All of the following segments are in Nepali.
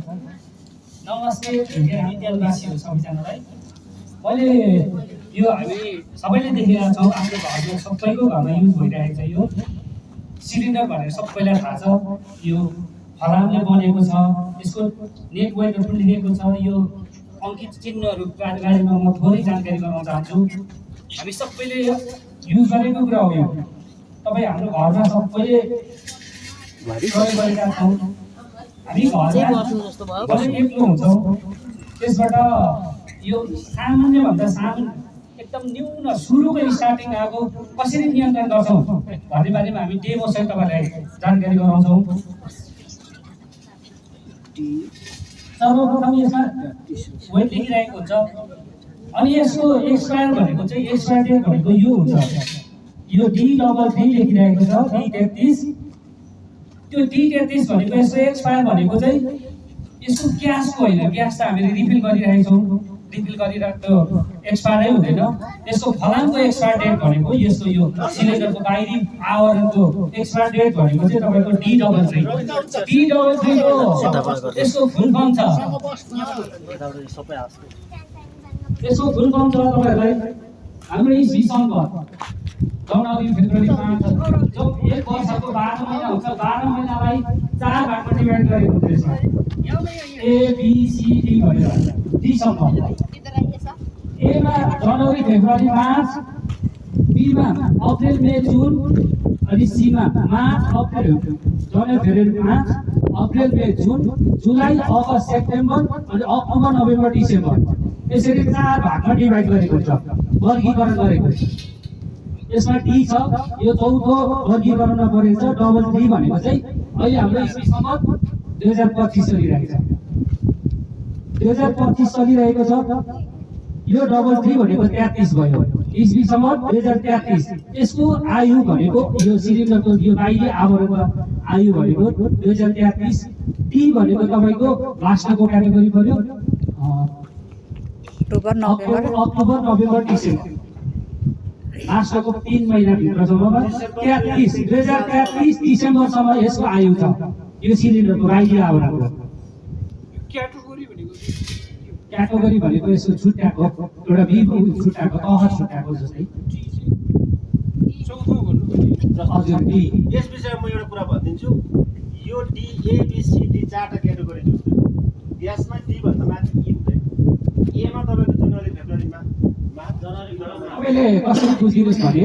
नमस्ते विद्यार्थी सबैजनालाई। मैले यो हामी सबैले देखिरहेका छौँ, आफ्नो घरमा सबैको घरमा युज भइरहेको छ। यो सिलिन्डर भनेर सबैलाई थाहा छ। यो फलामले बनेको छ, यसको नेट वेटहरू पनि लेखेको छ। यो अङ्कित चिन्हहरू बारेमा म थोरै जानकारी गराउन चाहन्छु। हामी सबैले युज गरेको कुरा हो। यो तपाईँ हाम्रो घरमा सबैले प्रयोग गरेका छौँ। हामी घरमा एक्लो हुन्छौँ, त्यसबाट यो सामान्यभन्दा सामान्य एकदम न्यून सुरुकै स्टार्टिङ आएको कसरी नियन्त्रण गर्छौँ भन्ने बारेमा हामी डेमोसहित तपाईँलाई जानकारी गराउँछौँ। सर्वप्रथम यसमा वेट लेखिरहेको हुन्छ, अनि यसको एक्सपायर भनेको चाहिँ एक्सपायर डेट भनेको यो हुन्छ। यो D33 लेखिरहेको छ, D33। त्यो D33 भनेको यसको एक्सपायर भनेको चाहिँ यसको ग्यासको होइन, ग्यास त हामीले रिफिल गरिरहेको छौँ, रिफिल गरिरहेको एक्सपायरै हुँदैन। यसको फलामको एक्सपायर डेट भनेको यसको यो सिलिन्डरको बाहिरी आवरणको एक्सपायर डेट भनेको चाहिँ तपाईँको D33 को यसको फुल फर्म छ। यसको फुल फर्म छ तपाईँहरूलाई हाम्रो इस्वी सङ्घ जनवरी फेब्रुअरी मार्च जो 1 वर्षको 12 महिना हुन्छ। 12 महिनालाई 4 भागमा डिभाइड गरेको हुन्छ। यसमा A B C D भनेर D सम्म। A मा जनवरी फेब्रुअरी मार्च, B मा अप्रिल मे जुन, अनि C मा मार्च अप्रिल जनवरी फेब्रुअरी मार्च अप्रिल मे जुन, जुलाई अगस्त सेप्टेम्बर, अनि अक्टोबर नोभेम्बर डिसेम्बर। यसरी 4 भागमा डिभाइड गरेको हुन्छ, वर्गीकरण गरेको हुन्छ। यसमा D छ, यो चौथो वर्गीकरणमा परेको छ। डबल 3 भनेको चाहिँ अहिले हाम्रो इस्वी सम्मत 2025 चलिरहेको छ। 2025 चलिरहेको छ। यो डबल 3 भनेको 33 भयो, इस्वी सम्मत 2033। यसको आयु भनेको यो सिलिन्डरको यो बाहिरी आवरणको आयु भनेको 2033। T भनेको तपाईँको लास्टको क्याटेगोरी पर्यो अक्टोबर नोभेम्बर डिसेम्बर। लास्टको 3 महिनाभित्र सम्ममा 2033 डिसेम्बरसम्म यसको आयु छ। यो सिलिन्डरको बाहिरी आवरणको क्याटेगोरी भनेको यसको छुट्याएको एउटा बिबु छुट्याएको तह छुट्याएको जस्तै। हजुर D। यस विषयमा म एउटा कुरा भनिदिन्छु। यो D A B C D 4टा क्याटेगोरी हुन्छ। ग्यासमा D भन्दा माथि E हुँदैन। A मा तपाईँको जनवरी फेब्रुअरीमा तपाईँले कसरी बुझिदिनुहोस् भने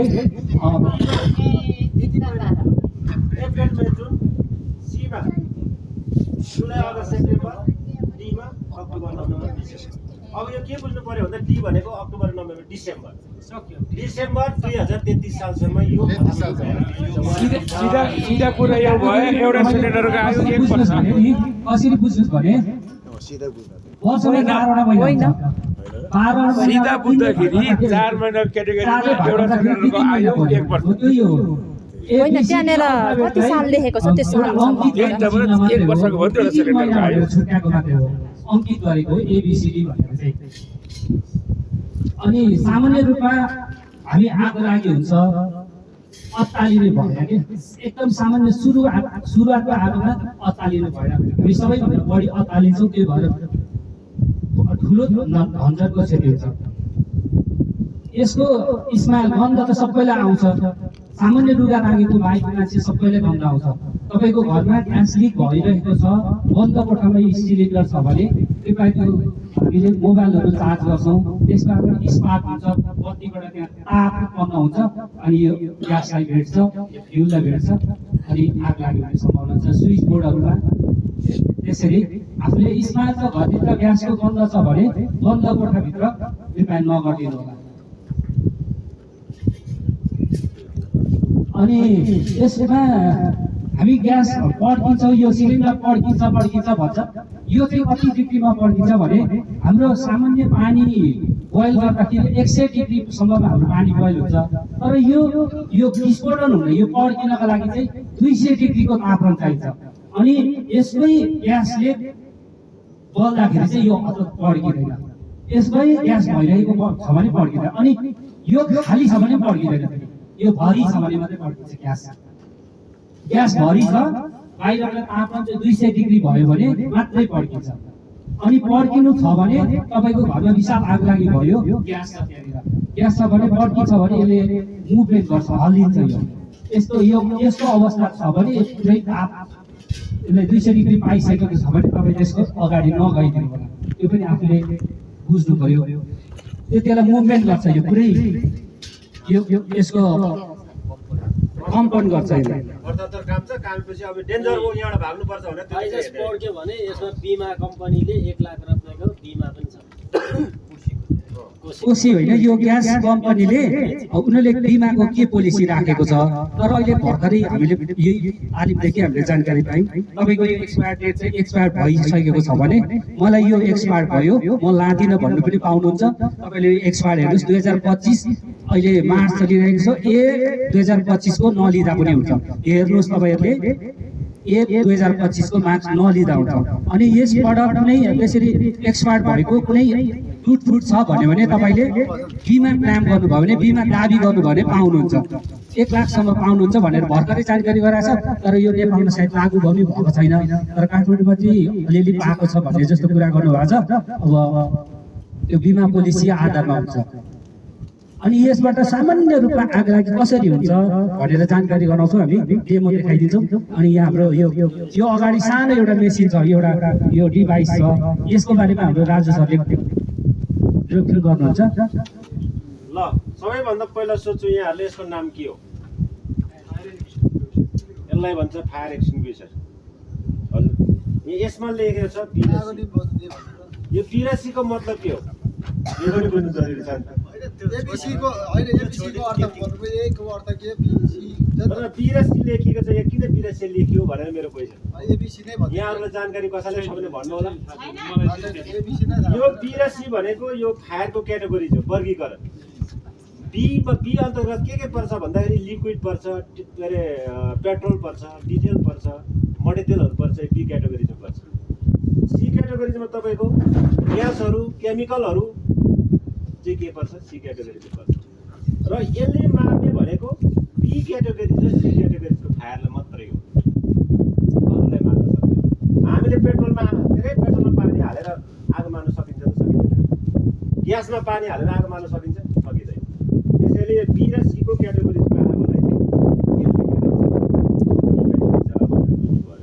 अप्रिल मे जुन, C मा जुलाई अगस्त सेप्टेम्बर, D मा अक्टोबर नोभेम्बर डिसेम्बर। अब यो के बुझ्नु पर्यो भन्दा D भनेको अक्टोबर नोभेम्बर डिसेम्बर। डिसेम्बर 2033 सालसम्म यो सिधा कुरा यो भयो। एउटा सिलिन्डरको आयु 1 वर्ष। कसरी बुझ्नुहोस् भने वर्षमा 12 महिना हुन्छ। 12 सिधा बुझ्दाखेरि 4 महिनाको क्याटेगोरीमा एउटा सिलिन्डरको आयु 1 वर्ष। होइन, त्यहाँनिर कति साल लेखेको छ त्यसो एक वर्षको भयो एउटा सिलिन्डरको आयु। छुट्याएको मात्रै हो अङ्कित गरेको ABCD भनेर चाहिँ। अनि सामान्य रूपमा हामी आगो लागि हुन्छ अत्तालिने भएन कि एकदम सामान्य सुरुवातको आगोमा अत्तालिनु भएन। हामी सबैभन्दा बढी अत्तालिन्छौँ, त्यो भएर ठुलो झन्झटको क्षति हुन्छ। यसको स्मेल गन्ध त सबैलाई आउँछ। सामान्य लुगा लागेको बाइक मान्छे सबैले गन्ध आउँछ। तपाईँको घरमा ग्यास लिक भइरहेको छ, बन्द कोठामा सिलिन्डर छ भने तपाईँको हामीले मोबाइलहरू चार्ज गर्छौँ, त्यसबाट स्पार्क हुन्छ, बत्तीबाट त्यहाँ ताप उत्पन्न हुन्छ, अनि यो ग्यासलाई भेट्छ, यो फ्युललाई भेट्छ, अनि आग लाग्ने सम्भावना छ स्विच बोर्डहरूमा। त्यसरी आफूले स्मेल छ, घरभित्र ग्यासको गन्ध छ भने बन्द कोठाभित्र कृपया नगरिदिनु होला। अनि यसमा हामी ग्यास पड्किन्छौँ, यो सिलिन्डर पड्किन्छ भन्छ। यो चाहिँ कति डिग्रीमा पड्किन्छ भने हाम्रो सामान्य पानी बोइल गर्दाखेरि 100 डिग्रीसम्ममा हाम्रो पानी बोइल हुन्छ। तर यो विस्फोटन हुने, यो पड्किनको लागि चाहिँ 200 डिग्रीको तापमान चाहिन्छ। अनि यसमै ग्यासले बल्दाखेरि चाहिँ यो पड्किँदैन। यसमै ग्यास भइरहेको छ भने पड्किँदैन, अनि यो खाली छ भने पड्किँदैन। यो भरि छ भने मात्रै पड्किन्छ। ग्यास भरि छ बाहिरको तापमान चाहिँ 200 डिग्री भयो भने मात्रै पड्किन्छ। अनि पड्किनु छ भने तपाईँको घरमा विशाल आग लागि भयो, ग्यास छ त्यहाँनिर, ग्यास छ भने पड्किन्छ भने यसले मुभमेन्ट गर्छ, हल्लिन्छ। यस्तो अवस्था छ भने पुरै ताप यसले 200 डिग्री पाइसकेको छ भने तपाईँ त्यसको अगाडि नगइदिनु होला। त्यो पनि आफूले बुझ्नु पर्यो। त्यसलाई मुभमेन्ट गर्छ, यो पुरै यसको कम्पाउन्ड गर्छ यसले। अर्थात् काम छ, कामपछि अब डेन्जर हो, यहाँबाट भाग्नुपर्छ भने त्यो भाइरस पड्क्यो भने यसमा बिमा कम्पनीले 1 लाख रुपियाँको बिमा पनि छ। कोसी होइन, यो ग्यास कम्पनीले उनीहरूले बिमाको के पोलिसी राखेको छ। तर अहिले भर्खरै हामीले यही आलिमदेखि हामीले जानकारी पायौँ तपाईँको यो एक्सपायर डेट चाहिँ एक्सपायर भइसकेको छ भने मलाई यो एक्सपायर भयो म लादिनँ भन्नु पनि पाउनुहुन्छ। तपाईँले एक्सपायर हेर्नुहोस् 2025 अहिले मार्च चलिरहेको छ, 2025 को नलिँदा पनि हुन्छ। हेर्नुहोस् तपाईँहरूले 2025 को मार्च नलिँदा हुन्छ। अनि यसबाट कुनै त्यसरी एक्सपायर भएको कुनै टुटफुट छ भन्यो भने तपाईँले बिमा क्लेम गर्नुभयो भने, बिमा दाबी गर्नुभयो भने पाउनुहुन्छ। 1 लाखसम्म पाउनुहुन्छ भनेर भर्खरै जानकारी गराएको छ। तर यो नेपालमा सायद लागू गर्नु भएको छैन, तर काठमाडौँमा चाहिँ अलिअलि पाएको छ भन्ने जस्तो कुरा गर्नुभएको छ। अब त्यो बिमा पोलिसी आधारमा हुन्छ। अनि यसबाट सामान्य रूपमा आग लागि कसरी हुन्छ भनेर जानकारी गराउँछौँ हामी, डेमो देखाइदिन्छौँ। अनि यहाँ हाम्रो यो अगाडि सानो एउटा मेसिन छ, यो डिभाइस छ, यसको बारेमा हाम्रो राजु सरले रिभ्यू गर्नुहुन्छ। ल सबैभन्दा पहिला सोध्छु यहाँहरूले यसको नाम के हो? यसलाई भन्छ फायर एक्सटिङ्ग्विसर। हजुर, यसमा लेखेको छ पिरासी। यो पिरासीको मतलब के हो? यो पनि बुझ्नु जरुरी छ। एबिसीको होइन, एबिसीको अर्थ भन्नु एकको अर्थ के पिसी तर पिरासी लेखिएको छ, यहाँ किन पिरासी लेखियो भनेर मेरो क्वेसन। एबिसी नै भन्नु। यहाँहरूलाई जानकारी कसैले छ भने भन्नु होला। एबिसी नै यो पिरासी भनेको यो फायरको क्याटेगोरी हो, वर्गीकरण। बी अन्तर्गत के पर्छ भन्दाखेरि लिक्विड पर्छ, के अरे पेट्रोल पर्छ, डिजेल पर्छ, मटेरियलहरू पर्छ, बी क्याटेगोरीमा पर्छ। सी क्याटेगोरीमा तपाईँको ग्यासहरू, केमिकलहरू चाहिँ के पर्छ? सी क्याटेगोरीमा पर्छ। र यसले मार्ने भनेको बी क्याटेगोरी र सी क्याटेगोरीको फायरलाई मात्रै हो, अरूलाई मार्न सक्दैन। हामीले पेट्रोलमा पानी हालेर आगो मार्न सकिन्छ त? सकिँदैन। ग्यासमा पानी हालेर आगो मार्न सकिन्छ? सकिँदैन। त्यसैले बी र सीको क्याटेगोरीको आगोलाई चाहिँ यसले के गर्छ?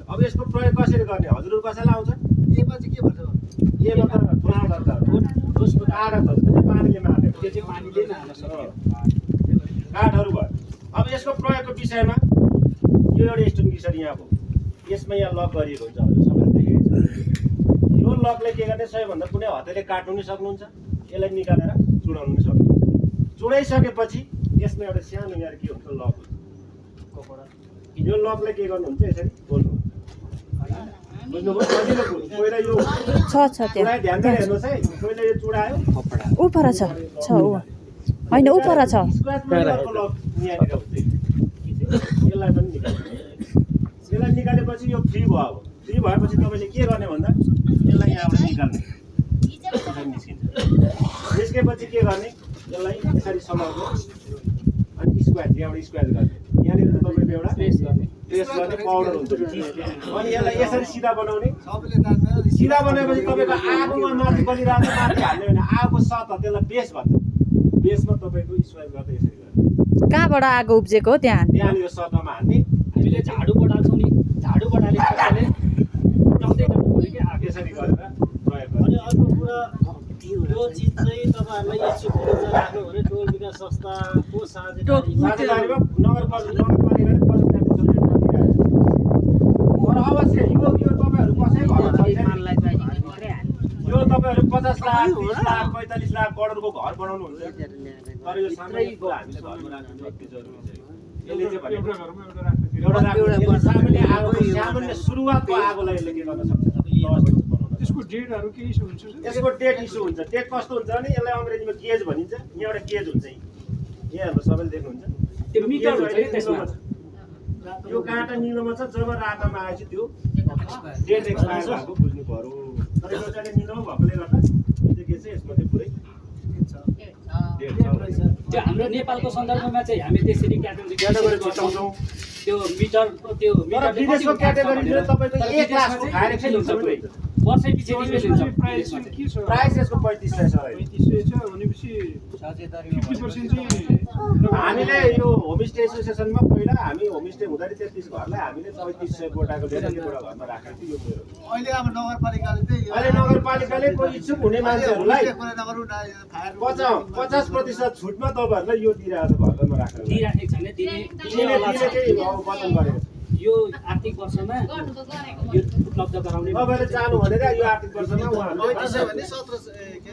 अब यसको प्रयोग कसरी गर्ने? हजुरहरू कसैलाई आउँछ? एमा चाहिँ के भन्छ? एमा त ठोसको कागजहरू चाहिँ पानीले मार्ने, त्यो चाहिँ पानीले नै हाल्न सक्छ। काठहरू भयो। अब यसको प्रयोगको विषयमा यो एउटा एक्सटिङ्ग्विसर यहाँको, यसमा यहाँ लक गरिएको हुन्छ, हजुर सबैले देखेको छ। यो लकले के गर्ने? सबैभन्दा कुनै हतियारले काट्नु पनि सक्नुहुन्छ, यसलाई निकालेर चुडाउनु पनि सक्नुहुन्छ। चुडाइसकेपछि यसमा एउटा सानो यहाँ के हुन्छ? लक हुन्छ। यो लकले के गर्नुहुन्छ? यसरी खोल्नुहुन्छ। बुझ्नुभयो? सजिलो कुरो। पहिला यो छ चुडाइ त्यहाँ ध्यान दिएर हेर्नुहोस् है। पहिला यो चुडायो, उपर छ होइन उपर छ। स्क्वाचमा अर्को लक यहाँनिर हुन्छ। यसलाई पनि निकाल्नु। यसलाई निकालेपछि यो फ्री भयो। अब फ्री भएपछि तपाईँले के गर्ने भन्दा यसलाई यहाँबाट निकाल्ने, यसरी निस्किन्छ। निस्केपछि के गर्ने? यसलाई यसरी समाउनु अनि स्क्वाच, यहाँबाट स्क्वाच गर्ने। यहाँनिर त तपाईँको एउटा प्रेस गर्ने पाउडर हुन्छ। अनि यसलाई यसरी सिधा बनाउने। सबैले जान्छ। सिधा बनाएपछि तपाईँको आगोमा माथि बलिरहेको माथि हाल्ने भने आगोको सतह, त्यसलाई बेस भन्छ। बेसमा तपाईँको स्क्वाच गर्दै यसरी गर्ने। कहाँबाट आगो उब्जेको हो त्यहाँ? त्यहाँनिर सतहमा हान्ने। हामीले झाडु बढाल्छौँ नि, झाडु बढाले कसैले उठाउँदै गर्नु पर्यो कि आगो यसरी गरेर प्रयोग गर्ने। अनि अर्को कुरा, यो चिज चाहिँ तपाईँहरूलाई इच्छुक हुनुहुन्छ राख्नु भने टोल विकास संस्थाको साझेदारीमा नगरपालिकाले 50 तर अवश्य यो तपाईँहरू कसै घरमा छैन। यो तपाईँहरू 50 लाख, 30 लाख, 45 लाख करोडको घर बनाउनु हुन्छ। तर यो सामान्य कुरा हामीले घरमा राख्नु अति जरुरी छ। यसले चाहिँ भनेको एउटा राख्नु, सामान्य आगोको सामान्य सुरुवातको आगोलाई यसले के गर्न सक्छ? त्यसको डेटहरू के इस्यु हुन्छ? यसको डेट इस्यु हुन्छ। डेट कस्तो हुन्छ भने यसलाई अङ्ग्रेजीमा गेज भनिन्छ। यहाँ एउटा गेज हुन्छ, यहाँ हाम्रो सबैले देख्नुहुन्छ। त्यो मिटर हुन्छ नि त्यसमा। यो काँटा निलोमा छ, जब रातोमा आएछ त्यो डेट एक्सपायर भएको बुझ्नु पर्यो। तर यो चाहिँ निलोमा भएकोले गर्दा त्यो के छ, यसमा चाहिँ पुरै डेट छ। त्यो हाम्रो नेपालको सन्दर्भमा चाहिँ हामी त्यसरी क्याटेगोरी क्याटेगोरी छुट्याउँछौँ। त्यो मिटर त्यो तर विदेशको क्याटेगोरीले तपाईँको एक लाखको खाएर एकछिन हुन्छ पुरै वर्षै पछि वर्षै लिन्छ प्राइस चाहिँ के छ प्राइस यसको 3500 छ अहिले। 3500 छ भनेपछि 50% चाहिँ हामीले यो होमस्टे एसोसिएसनमा पहिला हामी होमस्टे हुँदाखेरि 33 घरलाई हामीले 3500 कोटाको लिएर एउटा घरमा राखेको थियो। यो मेरो अहिले अब नगरपालिकाले चाहिँ अहिले नगरपालिकाले कोही इच्छुक हुने मान्छेहरूलाई नगरु फायर 50% छुटमा तपाईँहरूलाई यो दिइरहेको छ घरमा राखेर दिइराखेको छैन दिने दिने केही अब वचन गरेको छ। यो आर्थिक वर्षमा यो उपलब्ध गराउने तपाईँले चाहनु भनेर यो आर्थिक वर्षमा उहाँहरूले 3500 भने 17 के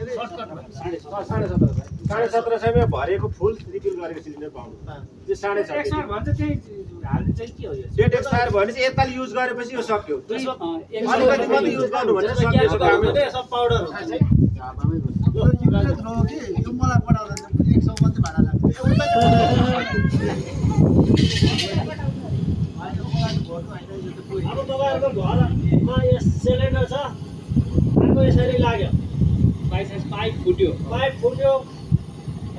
अरे 1750 मा भरेको फुल रिफिल गरेको सिलिन्डर पाउनु त्यो 6.5 एक्सपायर भन्छ चाहिँ हाल्ने चाहिँ के हो यो डेट एक्सपायर भयो भने चाहिँ एकताल युज गरेपछि यो सक्यो अलिकति मात्रै युज गर्नु भने त्यसमा सक्यो ग्यास गर्नु भने सब पाउडर हुन्छ यो मलाई पठाउँदा 100 मात्रै भाडा अब तपाईँहरूको घरमा यस सिलिन्डर छ आगो यसरी लाग्यो पाइप फुट्यो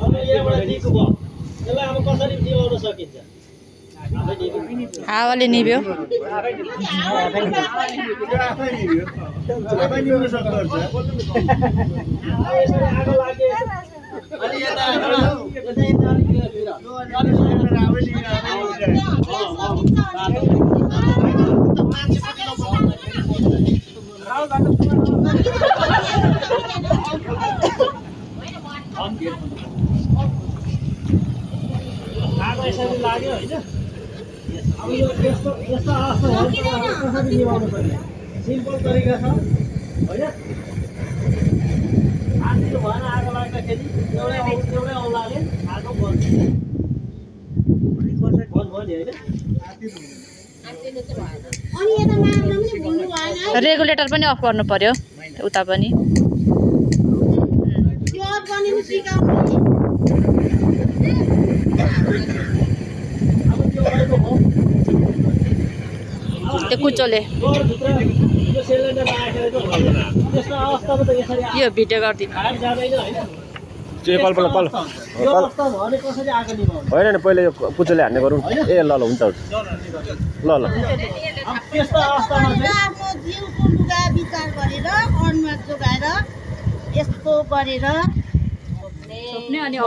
अनि यहाँबाट लिक भयो त्यसलाई अब कसरी निभाउन सकिन्छ हावाले निभ्यो यसरी आगो लाग्यो आगो यसरी लाग्यो होइन अब यो यस्तो अवस्था हो कसरी निभाउनु पर्ने सिम्पल तरिका छ होइन हातले भएन आगो लाग्दाखेरि एउटै औँलाले आगो बन्द भयो नि होइन रेगुलेटर पनि अफ गर्नु पर्यो उता पनि त्यो कुचोले घरभित्र यो सिलिन्डर राखेर त्यस्तो अवस्थामा त यसरी यो भिडियो गरिदिनु हात जाँदैन होइन त्यो यो अवस्था भयो भने कसरी आगो निभाउनु होइन नि पहिला यो कुचोले हान्ने गरौँ ए ल हुन्छ ल अब त्यस्तो अवस्थामा चाहिँ आफ्नो जिउको लुगा विचार गरेर अनुहार जोगाएर यस्तो गरेर अनि अनि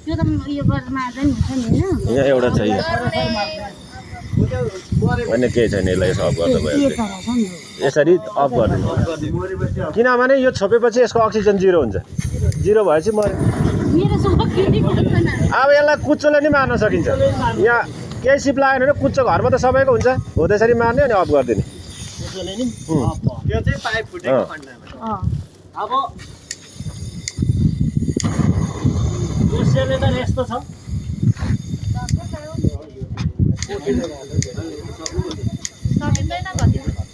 त्यो त यो गरेर मार्दा नि हुन्छ नि होइन यहाँ एउटा छ होइन केही छैन यसलाई यसो अफ गर्दा भयो यसरी अफ गरिदिनु किनभने यो छोपेपछि यसको अक्सिजन जिरो हुन्छ जिरो भएपछि म मेरो अब यसलाई कुच्चोले नि मार्न सकिन्छ यहाँ केही सिप लागेन भने कुच्चो घरमा त सबैको हुन्छ हो त्यसरी मार्ने अनि अफ गरिदिने त्यसले नि त्यो चाहिँ पाइप फुटेको खण्डमा अब यो सिलिन्डर यस्तो छ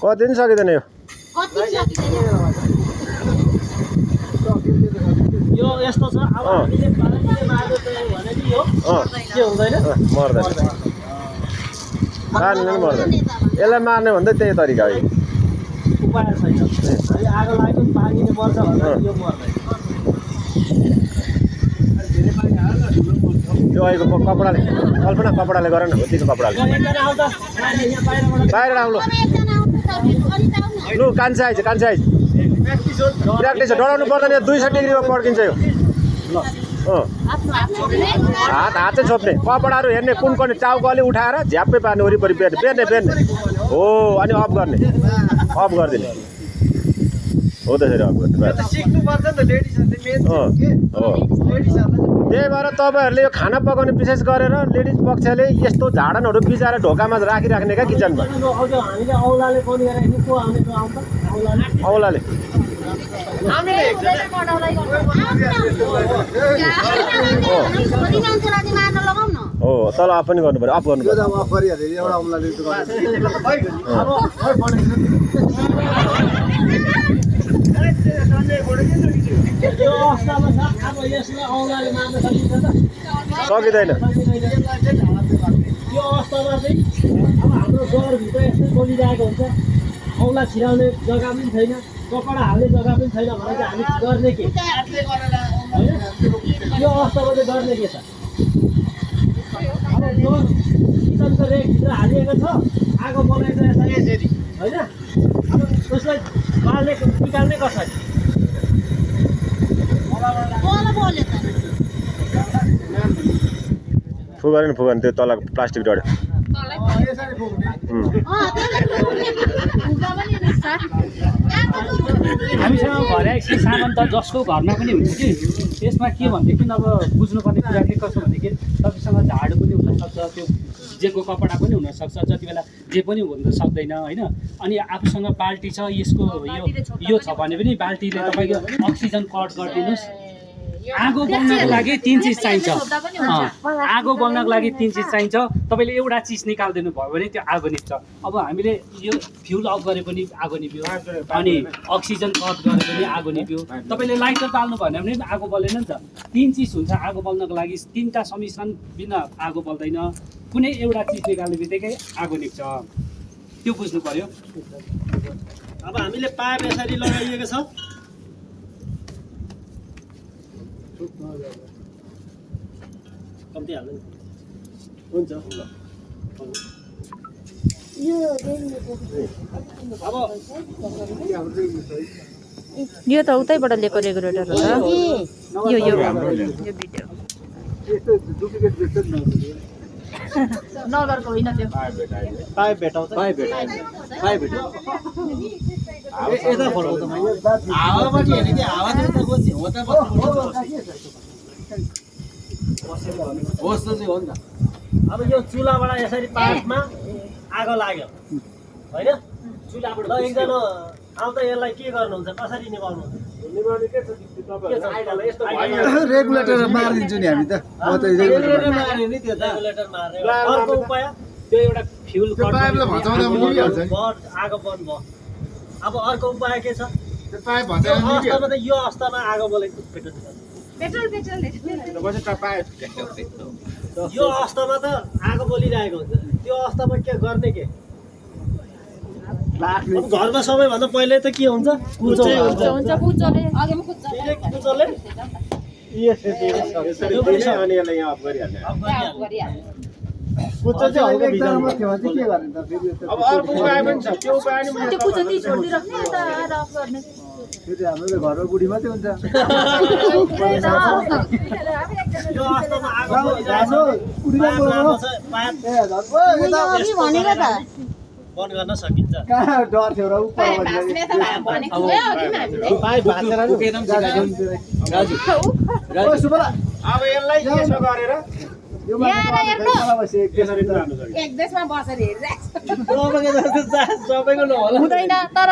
कति पनि सकिँदैन यो यो यस्तो छ अब हामीले पानीले मार्नु पर्यो भने नि यो के हुँदैन मर्दैन पानीले पनि मर्दैन यसलाई मार्ने भन्दा त्यही तरिका हो उपाय छैन है आगो लाग्यो पानीले मर्छ भन्दा यो मर्दैन यो अहिलेको कपडाले कल्पना कपडाले गर न उत्तिको कपडाले एकजना आउँछ यहाँ बाहिरबाट बाहिर आउनु लु कान्छा आइज प्र्याक्टिस डराउनु पर्दैन यो 200 डिग्रीमा पड्किन्छ यो हात चाहिँ छोप्ने कपडाहरू हेर्ने कुन कुन टाउको अलि उठाएर झ्याप्पै पार्ने वरिपरि बेर्ने हो अनि अफ गर्ने अफ गरिदिने हो त्यसरी अफ गर्ने सिक्नुपर्छ नि त लेडिजहरूले मेन हो लेडिजहरूले त्यही भएर तपाईँहरूले यो खाना पकाउने विशेष गरेर लेडिज पक्षले यस्तो झाडनहरू बिचाएर ढोकामा राखिराख्ने क्या किचनमा हामीले औलाले पनि को आउने आउँछ औलाले हो तल अफ पनि गर्नु पर्यो अफ गर्नु पर्यो अफ गरिहाल्यो एउटा औँलाले यो अवस्थामा छ अब यसलाई औँलाले मार्न सकिन्छ त सकिँदैन यो अवस्थामा चाहिँ अब हाम्रो डरभित्र यस्तै बोलिरहेको हुन्छ औँला छिराउने जग्गा पनि छैन कपडा हाल्ने जग्गा पनि छैन भने चाहिँ हामी गर्ने के होइन यो अवस्थामा चाहिँ गर्ने के छ अब यो किचनको रेकभित्र हालिएको छ आगो बनाइरहेछ यसरी होइन अब त्यसलाई बाल्ने निकाल्ने कसरी बोल बोल्यो त फुगेन त्यो तल प्लास्टिक डढ्यो यसरी पुग्ने हामीसँग भरे एकछिन सामान त जसको घरमा पनि हुन्छ कि त्यसमा के भनेदेखि अब बुझ्नुपर्ने कुरा के कसो भनेदेखि तपाईँसँग झाडु पनि हुनसक्छ त्यो भिजेको कपडा पनि हुनसक्छ जति बेला जे पनि हुन सक्दैन होइन अनि आफूसँग बाल्टी छ यसको यो छ भने पनि बाल्टीले तपाईँको अक्सिजन कट गरिदिनुहोस् आगो बल्नको लागि 3 चिज चाहिन्छ आगो बल्नको लागि 3 चिज चाहिन्छ तपाईँले एउटा चिज निकालिदिनु भयो भने त्यो आगो निप्छ अब हामीले यो फ्युल अफ गरे पनि आगो निप्यो अनि अक्सिजन कट गरे पनि आगो निप्यो तपाईँले लाइटर बाल्नु भन्यो भने पनि आगो बल्दैन नि त 3 चिज हुन्छ आगो बल्नको लागि 3टा समिश्रण बिना आगो बल्दैन कुनै एउटा चिज निकाल्ने बित्तिकै आगो निप्छ त्यो बुझ्नु पर्यो अब हामीले पाइप यसरी लगाइएको छ कम्ती हाल्नु हुन्छ अब यो त उतैबाट लिएको रेगुलेटर हो त यो भिडियो नगरको होइन त्यो पाइप भेटाउँछ यता फर्काउँछ हावाबाट हेर्ने कि हावा त होता होस् चाहिँ हो नि त अब यो चुलाबाट यसरी पाइपमा आगो लाग्यो होइन चुलाबाट ल एकजना आउँदा यसलाई के गर्नुहुन्छ कसरी निभाउनुहुन्छ रेगुलेटर मारिदिन्छु नि हामी त म त रेगुलेटर मार्यो नि त्यो रेगुलेटर मार्यो अर्को उपाय त्यो एउटा फ्युल त्यो पाइपलाई भचाउँदा मिलिहाल्छ नि आगो बन्द भयो अब अर्को उपाय के छ त्यो पाइप यो भचाउँदा अवस्थामा त यो अवस्थामा आगो बलेको यो अवस्थामा त आगो बलिरहेको हुन्छ त्यो अवस्थामा के गर्ने के अब घरमा सबैभन्दा पहिले त के हुन्छ कुचो हुन्छ कुचोले कुचोले अनि यसलाई यहाँ अफ गरिहाल्ने कुचो चाहिँ हल्का भित्रमा थियो भने चाहिँ के गर्ने त फेरि अब अर्को उपाय पनि छ त्यो उपाय नि त्यो कुचो त्यही छोडिदिइराख्ने यता आएर अफ गर्ने फेरि हाम्रो घरमा बुढी मात्रै हुन्छ यो अवस्थामा आगो जानु बुढीलाई बोलाउनु पाइप ए झन् अघि भनेर त बन्द गर्न सकिन्छ कहाँ डर थियो र पाइप भाँचेर सुबला अब यसलाई यसो गरेर यो मान्छे एक देशमा बसेर हेरिरहेको सबैको नहोला हुँदैन तर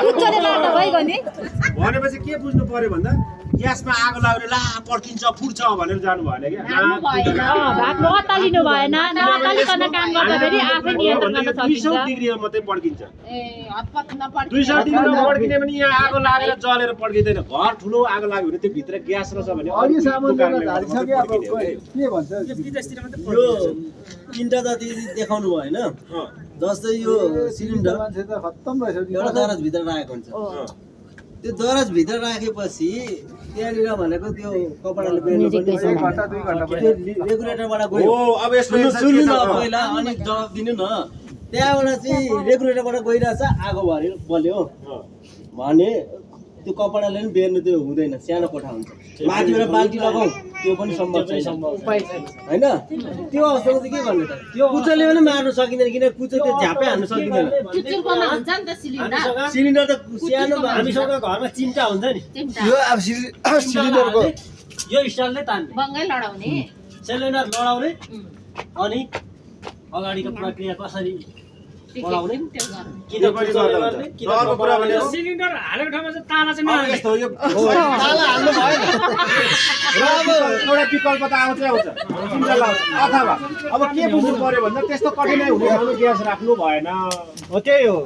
कुचोले मार्दा भइगयो नि भनेपछि के बुझ्नु पर्यो भन्दा ग्यासमा आगो लाग्यो ला पड्किन्छ फुट्छ भनेर जानु भएन क्या भागमा अत्तालिनु भएन नअत्तालिकन काम गर्दा फेरि आफै नियन्त्रण गर्न 200 सकिन्छ डिग्रीमा मात्रै पड्किन्छ ए हतपत नपड्किने 200 डिग्रीमा पड्किने भने यहाँ आगो लागेर जलेर पड्किँदैन घर ठुलो आगो लाग्यो भने त्यो भित्र ग्यास रहेछ भने अघि सामान झारिसक्यो अब के भन्छ यो तीनटा जति देखाउनु भयो होइन जस्तै यो सिलिन्डर मान्छे त खत्तम रहेछ एउटा दराज भित्र राखेको हुन्छ त्यो दराज भित्र राखेपछि त्यहाँनिर भनेको त्यो कपडाले बेर्नु पनि घन्टा 2 घन्टा त्यो रेगुलेटरबाट गयो ओ अब यसको सुन्नु न पहिला अनि जवाब दिनु न त्यहाँबाट चाहिँ रेगुलेटरबाट गइरहेछ आगो बल्यो भने त्यो कपडाले पनि बेर्नु त्यो हुँदैन सानो कोठा हुन्छ माथिबाट बाल्टी लगाऊ त्यो पनि सम्भव छैन होइन त्यो अवस्थामा चाहिँ के गर्ने त त्यो कुचोले पनि मार्नु सकिँदैन किन कुचो त्यो झ्यापै हान्नु सकिँदैन चुचुर्कोमा हुन्छ नि त सिलिन्डर सिलिन्डर त सानो हामीसँग घरमा चिम्टा हुन्छ नि यो अब सिलिन्डरको यो स्टाइलले तान्ने बङ्गै लडाउने सिलिन्डर लडाउने अनि अगाडिको प्रक्रिया कसरी लडाउने किन कुचोले गर्ने किन अर्को कुरा भने सिलिन्डर हालेको ठाउँमा चाहिँ ताला चाहिँ अब नहाल्ने। यस्तो यो ताला हाल्नु भएन र अब एउटा विकल्प त आउँछै आउँछ चिन्ता लाग्छ अथवा अब के बुझ्नु पर्यो भन्दा त्यस्तो कठिनाइ हुने ठाउँमा ग्यास राख्नु भएन हो त्यही हो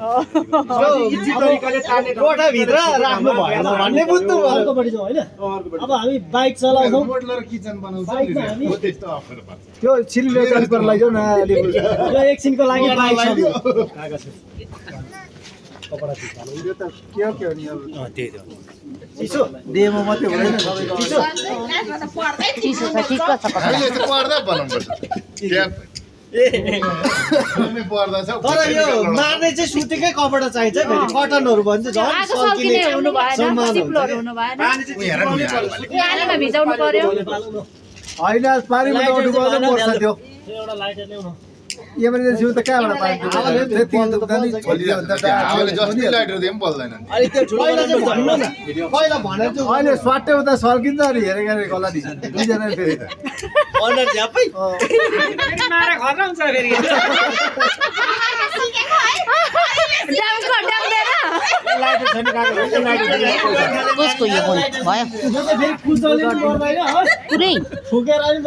इजी तरिकाले तान्ने कोठा भित्र राख्नु भएन भन्ने बुझ्नु भयो अर्कोपट्टि जाउँ होइन अब हामी बाइक चलाउँछौँ मोडलर किचन बनाउँछ बाइकमा हामी त्यो सिलिन्डर ट्रान्सफर लैजाऊ न यो एकछिनको लागि बाइक चलाउँछौँ यो त के हो नि अब चिसो डेमो मात्रै भएन चिसो पढ्दै चिसो छ ठिक्क छ अहिले चाहिँ पढ्दा बनाउनुपर्छ कमै पर्दछ तर यो मार्ने चाहिँ सुतेकै कपडा चाहिन्छ फेरि कटनहरू भन्छ झन् आगो सल्किने हुनु भएन सम्मान चिप्लोहरू हुनु भएन पानी चाहिँ हेर नि पानीमा भिजाउनु पर्यो होइन पानीमा उठ्नु पर्दैन पर्छ त्यो एउटा लाइटर ल्याउन इमर्जेन्सी त कहाँबाट पाइन्छ त्यति दुख्दा नि हावाले जस्तै लाइटर दिए पनि बल्दैन अनि त्यो ठुलो भन्नु न पहिला भनेर चाहिँ अहिले स्वाट्टै उता सल्किन्छ अनि हेरेको गला नि दुईजना फेरि त अन्डर झ्यापै लाइटर छैन कागज कसको यो भयो फेरि कुचले पनि गर्दैन हो पुरै ठुकेर पनि